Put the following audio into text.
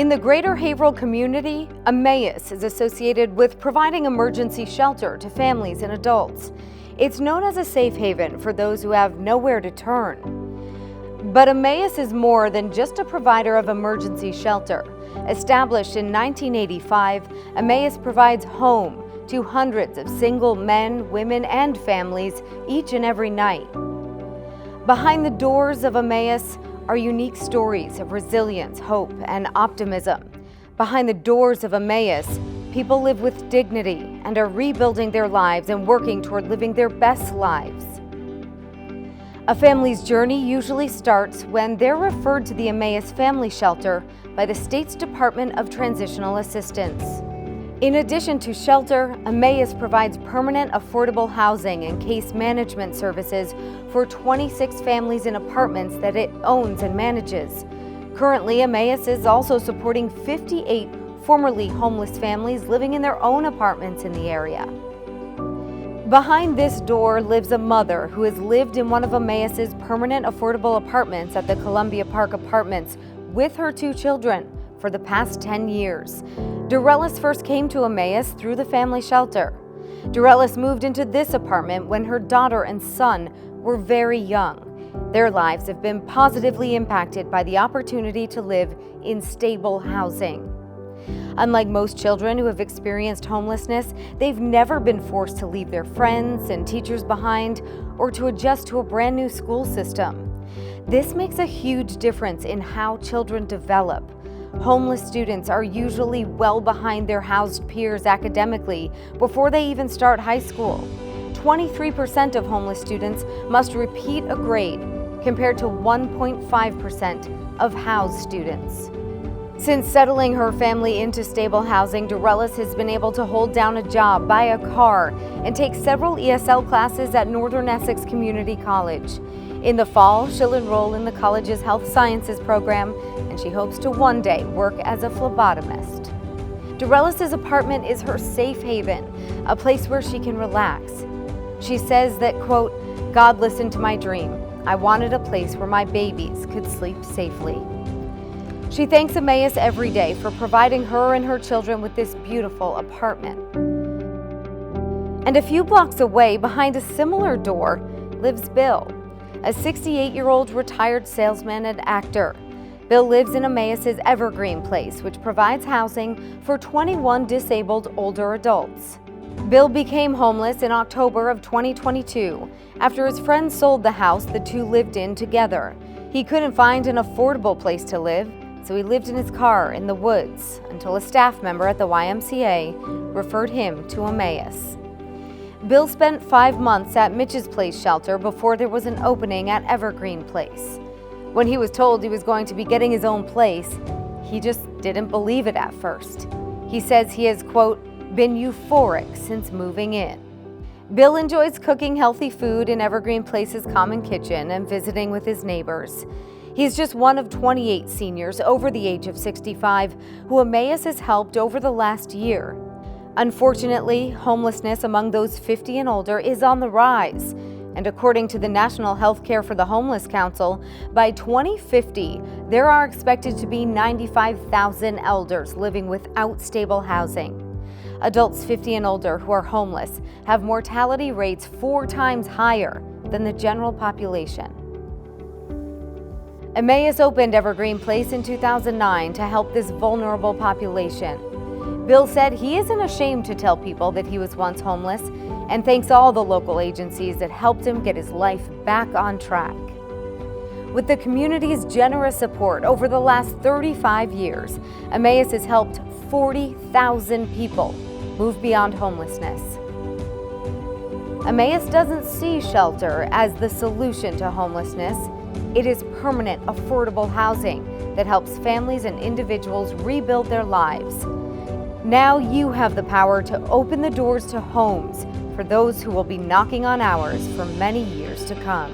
In the greater Haverhill community, Emmaus is associated with providing emergency shelter to families and adults. It's known as a safe haven for those who have nowhere to turn. But Emmaus is more than just a provider of emergency shelter. Established in 1985, Emmaus provides home to hundreds of single men, women, and families each and every night. Behind the doors of Emmaus are unique stories of resilience, hope, and optimism. Behind the doors of Emmaus, people live with dignity and are rebuilding their lives and working toward living their best lives. A family's journey usually starts when they're referred to the Emmaus Family Shelter by the state's Department of Transitional Assistance. In addition to shelter, Emmaus provides permanent affordable housing and case management services for 26 families in apartments that it owns and manages. Currently, Emmaus is also supporting 58 formerly homeless families living in their own apartments in the area. Behind this door lives a mother who has lived in one of Emmaus's permanent affordable apartments at the Columbia Park Apartments with her 2 children for the past 10 years. Dorellis first came to Emmaus through the family shelter. Dorellis moved into this apartment when her daughter and son were very young. Their lives have been positively impacted by the opportunity to live in stable housing. Unlike most children who have experienced homelessness, they've never been forced to leave their friends and teachers behind or to adjust to a brand new school system. This makes a huge difference in how children develop. Homeless students are usually well behind their housed peers academically before they even start high school. 23% of homeless students must repeat a grade, compared to 1.5% of housed students. Since settling her family into stable housing, Dorellis has been able to hold down a job, buy a car, and take several ESL classes at Northern Essex Community College. In the fall, she'll enroll in the college's health sciences program, and she hopes to one day work as a phlebotomist. Dorellis' apartment is her safe haven, a place where she can relax. She says that, quote, "God listened to my dream. I wanted a place where my babies could sleep safely." She thanks Emmaus every day for providing her and her children with this beautiful apartment. And a few blocks away, behind a similar door, lives Bill, a 68-year-old retired salesman and actor. Bill lives in Emmaus's Evergreen Place, which provides housing for 21 disabled older adults. Bill became homeless in October of 2022 after his friends sold the house the two lived in together. He couldn't find an affordable place to live, so he lived in his car in the woods until a staff member at the YMCA referred him to Emmaus. Bill spent 5 months at Mitch's Place shelter before there was an opening at Evergreen Place. When he was told he was going to be getting his own place, he just didn't believe it at first. He says he has, quote, been euphoric since moving in. Bill enjoys cooking healthy food in Evergreen Place's common kitchen and visiting with his neighbors. He's just one of 28 seniors over the age of 65 who Emmaus has helped over the last year. Unfortunately, homelessness among those 50 and older is on the rise. And according to the National Healthcare for the Homeless Council, by 2050, there are expected to be 95,000 elders living without stable housing. Adults 50 and older who are homeless have mortality rates 4 times higher than the general population. Emmaus opened Evergreen Place in 2009 to help this vulnerable population. Bill said he isn't ashamed to tell people that he was once homeless and thanks all the local agencies that helped him get his life back on track. With the community's generous support over the last 35 years, Emmaus has helped 40,000 people move beyond homelessness. Emmaus doesn't see shelter as the solution to homelessness. It is permanent, affordable housing that helps families and individuals rebuild their lives. Now you have the power to open the doors to homes for those who will be knocking on ours for many years to come.